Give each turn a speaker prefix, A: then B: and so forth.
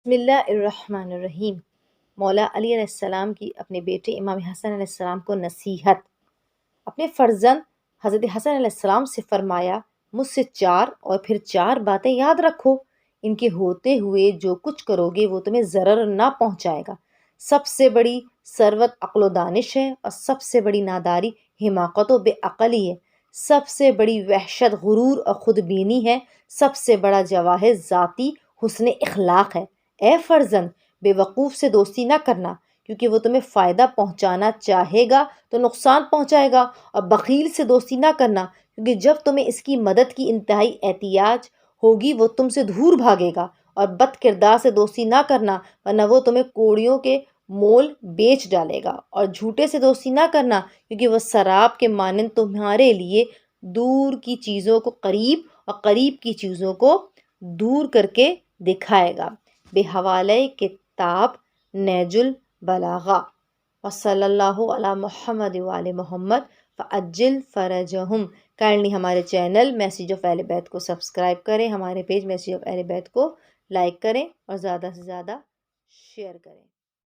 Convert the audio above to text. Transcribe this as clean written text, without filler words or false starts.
A: بسم اللہ الرحمن الرحیم۔ مولا علی علیہ السلام کی اپنے بیٹے امام حسن علیہ السلام کو نصیحت۔ اپنے فرزند حضرت حسن علیہ السلام سے فرمایا، مجھ سے 4 اور پھر 4 باتیں یاد رکھو، ان کے ہوتے ہوئے جو کچھ کرو گے وہ تمہیں ضرر نہ پہنچائے گا۔ سب سے بڑی ثروت عقل و دانش ہے، اور سب سے بڑی ناداری حماقت و بے عقلی ہے۔ سب سے بڑی وحشت غرور اور خود بینی ہے۔ سب سے بڑا جواہر ذاتی حسن اخلاق ہے۔ اے فرزند، بے وقوف سے دوستی نہ کرنا، کیونکہ وہ تمہیں فائدہ پہنچانا چاہے گا تو نقصان پہنچائے گا، اور بخیل سے دوستی نہ کرنا، کیونکہ جب تمہیں اس کی مدد کی انتہائی احتیاج ہوگی وہ تم سے دور بھاگے گا۔ اور بد کردار سے دوستی نہ کرنا، ورنہ وہ تمہیں کوڑیوں کے مول بیچ ڈالے گا۔ اور جھوٹے سے دوستی نہ کرنا، کیونکہ وہ سراب کے مانند تمہارے لیے دور کی چیزوں کو قریب اور قریب کی چیزوں کو دور کر کے دکھائے گا۔ بے حوالہ کتاب نہج البلاغہ۔ وصلی اللہ علی محمد وعلی محمد فعجل فرجہم۔ کائنڈلی ہمارے چینل میسیج آف اہل بیت کو سبسکرائب کریں، ہمارے پیج میسیج آف اہل بیت کو لائک کریں اور زیادہ سے زیادہ شیئر کریں۔